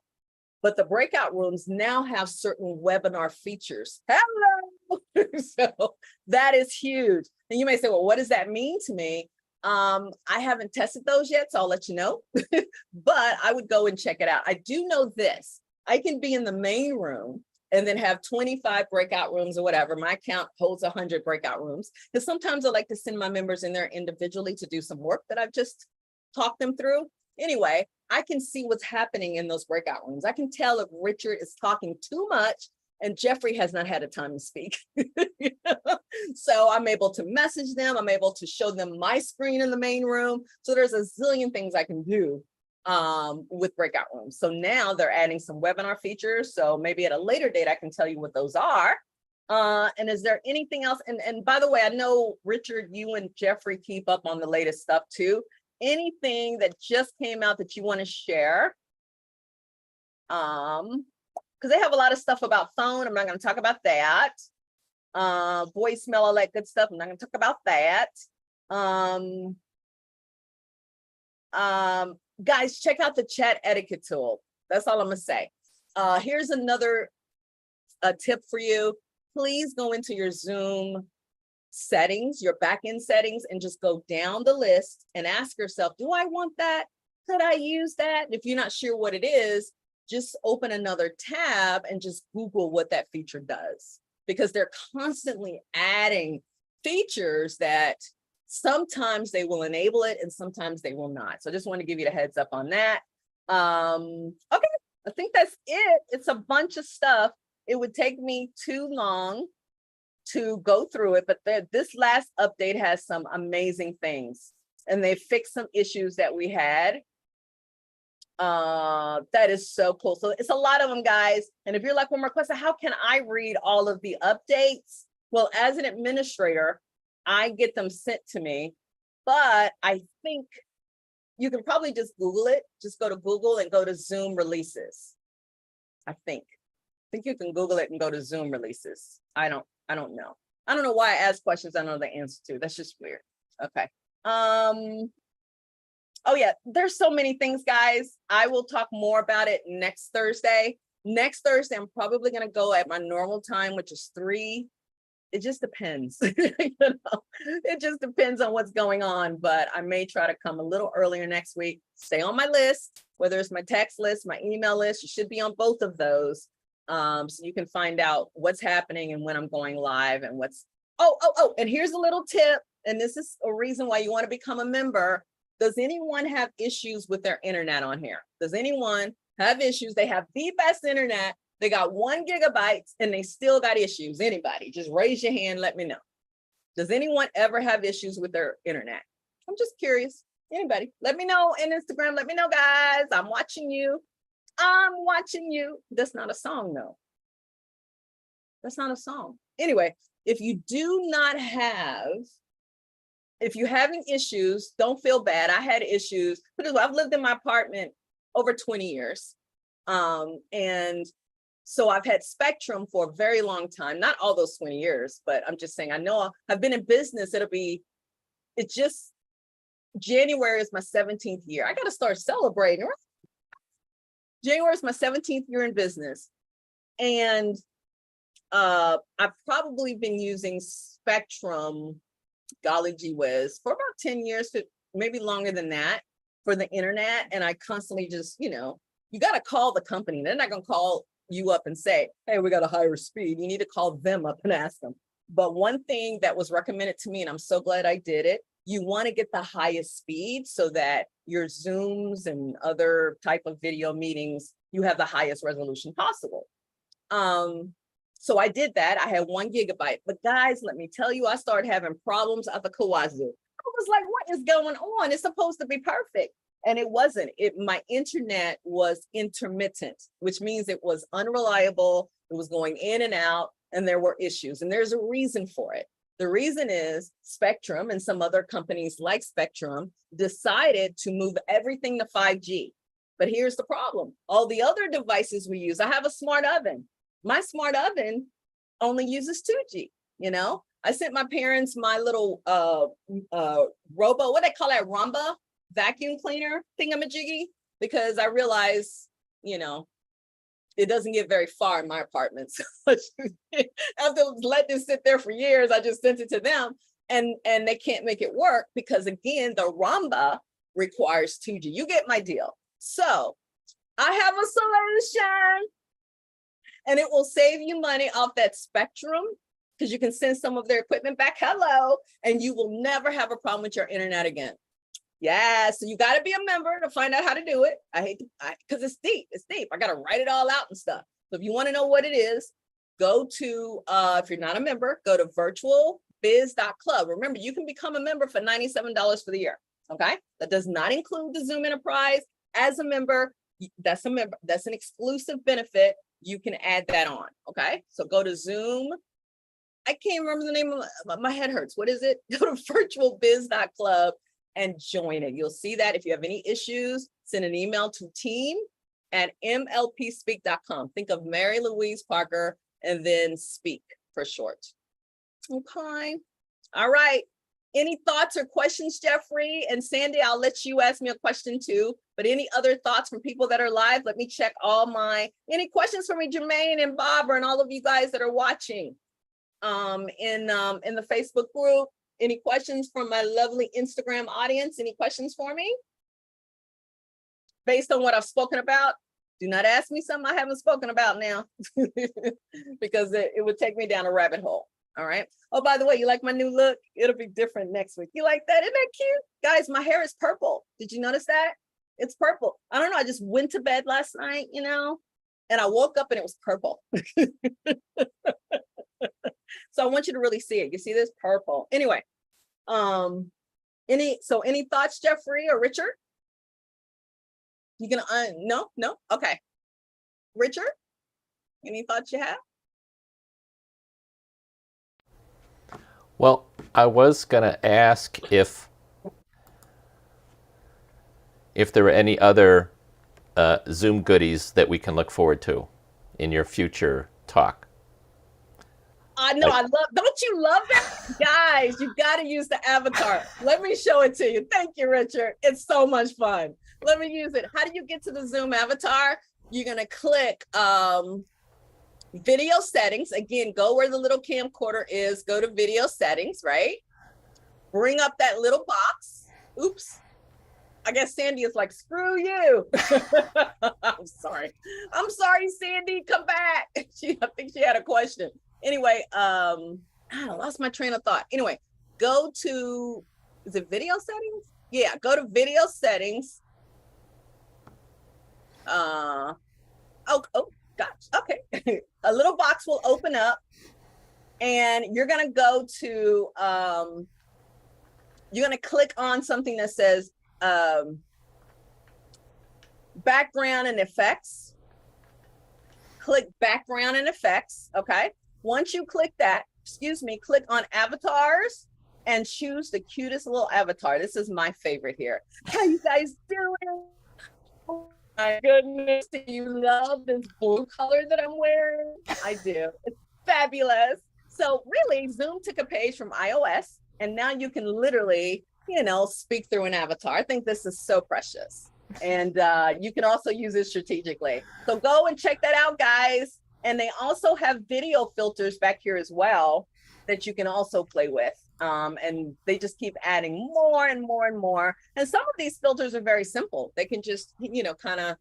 but the breakout rooms now have certain webinar features. Hello. So that is huge. And you may say, well, what does that mean to me? I haven't tested those yet, so I'll let you know, but I would go and check it out. I do know this. I can be in the main room and then have 25 breakout rooms or whatever. My account holds 100 breakout rooms, because sometimes I like to send my members in there individually to do some work that I've just talked them through. Anyway, I can see what's happening in those breakout rooms. I can tell if Richard is talking too much and Jeffrey has not had a time to speak. So I'm able to message them. I'm able to show them my screen in the main room. So there's a zillion things I can do with breakout rooms. So now they're adding some webinar features. So maybe at a later date, I can tell you what those are. And is there anything else? And by the way, I know Richard, you and Jeffrey keep up on the latest stuff too. Anything that just came out that you want to share? Because they have a lot of stuff about phone. I'm not going to talk about that. Voicemail, all that good stuff. I'm not going to talk about that. Guys, check out the chat etiquette tool. That's all I'm gonna say. Here's another tip for you. Please go into your Zoom settings, your backend settings, and just go down the list and ask yourself, do I want that? Could I use that? If you're not sure what it is, just open another tab and just Google what that feature does, because they're constantly adding features that sometimes they will enable it and sometimes they will not. So I just want to give you the heads up on that. Okay, I think that's it. It's a bunch of stuff. It would take me too long to go through it, but this last update has some amazing things, and they fixed some issues that we had. That is so cool. So it's a lot of them, guys. And if you're like, well, Marquesa, how can I read all of the updates? Well, as an administrator, I get them sent to me, but I think you can probably just Google it. Just go to Google and go to Zoom releases. I think you can Google it and go to Zoom releases. I don't know. I don't know why I ask questions I know the answer to. That's just weird. Okay. Oh yeah, there's so many things, guys. I will talk more about it next Thursday. Next Thursday, I'm probably going to go at my normal time, which is 3. It just depends. It just depends on what's going on, but I may try to come a little earlier next week. Stay on my list, whether it's my text list, my email list. You should be on both of those, so you can find out what's happening and when I'm going live and what's. Oh, and here's a little tip, and this is a reason why you want to become a member. Does anyone have issues with their internet on here? Does anyone have issues? They have the best internet. They got 1 GB and they still got issues. Anybody, just raise your hand. Let me know. Does anyone ever have issues with their internet? I'm just curious. Anybody, let me know in Instagram. Let me know, guys. I'm watching you. I'm watching you. That's not a song, though. That's not a song. Anyway, if you're having issues, don't feel bad. I had issues because I've lived in my apartment over 20 years. And so I've had Spectrum for a very long time, not all those 20 years, but I'm just saying, I know I've been in business. January is my 17th year. I got to start celebrating. January is my 17th year in business. And I've probably been using Spectrum, golly gee whiz, for about 10 years, maybe longer than that, for the internet. And I constantly just, you got to call the company. They're not going to call you up and say, hey, we got a higher speed. You need to call them up and ask them. But one thing that was recommended to me, and I'm so glad I did it, you want to get the highest speed so that your Zooms and other type of video meetings, you have the highest resolution possible. So I did that. I had 1 GB. But guys, let me tell you, I started having problems at the Kawazoo. I was like, what is going on? It's supposed to be perfect. And it wasn't. My internet was intermittent, which means it was unreliable. It was going in and out, and there were issues. And there's a reason for it. The reason is Spectrum and some other companies like Spectrum decided to move everything to 5G. But here's the problem. All the other devices we use, I have a smart oven. My smart oven only uses 2G, I sent my parents my little robo, what they call that, Rumba vacuum cleaner thingamajiggy, because I realized, it doesn't get very far in my apartment. So after letting it sit there for years, I just sent it to them, and they can't make it work because, again, the Rumba requires 2G. You get my deal. So I have a solution. And it will save you money off that Spectrum, because you can send some of their equipment back, hello, and you will never have a problem with your internet again. Yeah, so you got to be a member to find out how to do it. Because it's deep. I got to write it all out and stuff. So if you want to know what it is, go to, if you're not a member, go to virtualbiz.club. Remember, you can become a member for $97 for the year. Okay, that does not include the Zoom Enterprise. As a member, that's an exclusive benefit. You can add that on. Okay, so go to Zoom. I can't remember the name of my head hurts. What is it? Go to virtualbiz.club and join it. You'll see that. If you have any issues, send an email to team@mlpspeak.com. Think of Mary Louise Parker and then speak for short. Okay. All right. Any thoughts or questions, Jeffrey and Sandy? I'll let you ask me a question too, but any other thoughts from people that are live? Let me check any questions from me, Jermaine and Barbara and all of you guys that are watching in the Facebook group. Any questions from my lovely Instagram audience? Any questions for me? Based on what I've spoken about, do not ask me something I haven't spoken about now because it would take me down a rabbit hole. All right. Oh, by the way, you like my new look? It'll be different next week. You like that? Isn't that cute? Guys, my hair is purple. Did you notice that? It's purple. I don't know. I just went to bed last night, and I woke up and it was purple. So I want you to really see it. You see this? Purple. Anyway, any thoughts, Jeffrey or Richard? You gonna no? Okay. Richard, any thoughts you have? Well, I was going to ask if there were any other Zoom goodies that we can look forward to in your future talk. I know, don't you love that? Guys, you got to use the avatar. Let me show it to you. Thank you, Richard. It's so much fun. Let me use it. How do you get to the Zoom avatar? You're going to click video settings. Again, go where the little camcorder is, go to video settings, right? Bring up that little box. Oops. I guess Sandy is like, screw you. I'm sorry, Sandy, come back. I think she had a question. Anyway, I lost my train of thought. Anyway, go to, is it video settings? Yeah, go to video settings. Oh, gosh, okay. A little box will open up and you're gonna go to, you're gonna click on something that says background and effects. Click background and effects, okay? Once you click that, click on avatars and choose the cutest little avatar. This is my favorite here. How you guys doing? Oh my goodness, do you love this blue color that I'm wearing? I do, it's fabulous. So really, Zoom took a page from iOS and now you can literally, speak through an avatar. I think this is so precious. And you can also use it strategically. So go and check that out, guys. And they also have video filters back here as well that you can also play with. And they just keep adding more and more and more. And some of these filters are very simple. They can just, kind of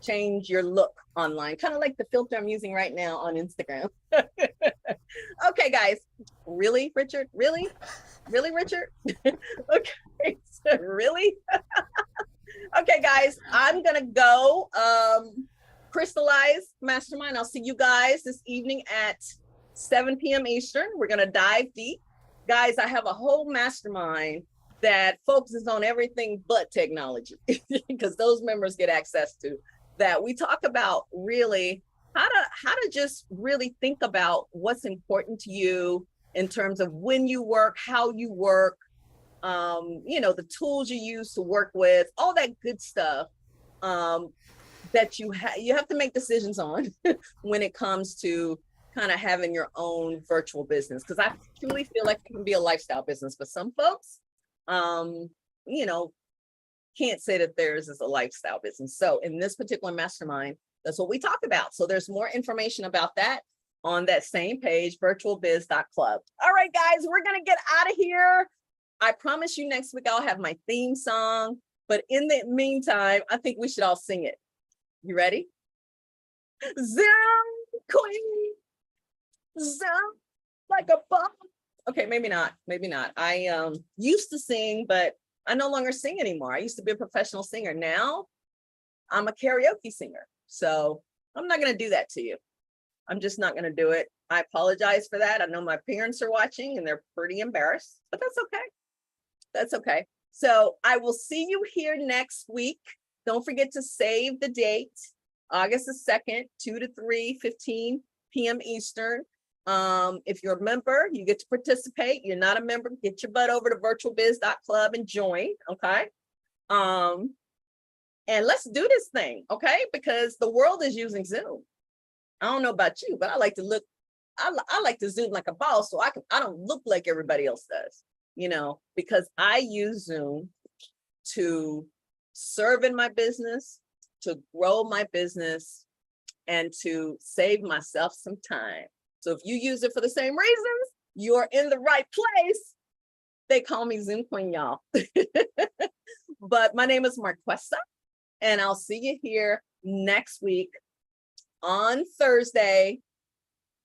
change your look online, kind of like the filter I'm using right now on Instagram. Okay, guys. Really, Richard? Really, Richard? Okay, so really? Okay, guys, I'm gonna go Crystallize Mastermind. I'll see you guys this evening at 7 p.m. Eastern. We're gonna dive deep. Guys, I have a whole mastermind that focuses on everything but technology because those members get access to that. We talk about really how to just really think about what's important to you in terms of when you work, how you work, the tools you use to work with, all that good stuff that you have to make decisions on when it comes to kind of having your own virtual business. Because I truly feel like it can be a lifestyle business, but some folks, can't say that theirs is a lifestyle business. So in this particular mastermind, that's what we talk about. So there's more information about that on that same page, virtualbiz.club. All right, guys, we're going to get out of here. I promise you next week I'll have my theme song, but in the meantime, I think we should all sing it. You ready? Zoom queen, zoom like a bomb. Okay, maybe not. I used to sing, but I no longer sing anymore. I used to be a professional singer. Now I'm a karaoke singer. So I'm not going to do that to you. I'm just not going to do it. I apologize for that. I know my parents are watching and they're pretty embarrassed, but that's okay. That's okay. So I will see you here next week. Don't forget to save the date, August the 2nd, 2 to 3:15 p.m. Eastern. If you're a member, you get to participate. You're not a member, get your butt over to virtualbiz.club and join, okay? And let's do this thing, okay? Because the world is using Zoom. I don't know about you, but I like to Zoom like a boss so I don't look like everybody else does. because I use Zoom to serve in my business, to grow my business, and to save myself some time. So if you use it for the same reasons, you're in the right place. They call me Zoom Queen, y'all. But my name is Marquesa, and I'll see you here next week on Thursday.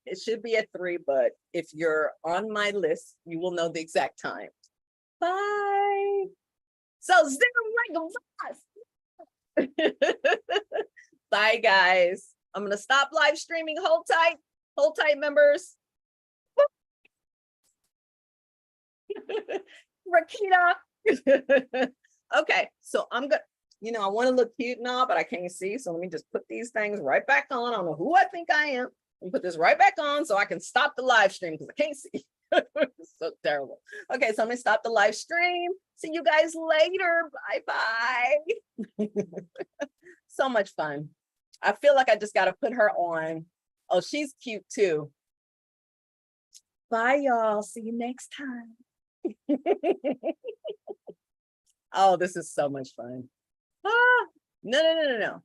It should be at 3, but if you're on my list, you will know the exact time. Bye. So Zoom like a boss. Bye, guys. I'm going to stop live streaming. Hold tight. Hold tight, members. Rakita. Okay, so I'm going to, I want to look cute and all, but I can't see. So let me just put these things right back on. I don't know who I think I am. And put this right back on so I can stop the live stream because I can't see. It's so terrible. Okay, so I'm going to stop the live stream. See you guys later. Bye-bye. So much fun. I feel like I just got to put her on. Oh, she's cute too. Bye, y'all. See you next time. Oh, this is so much fun. No.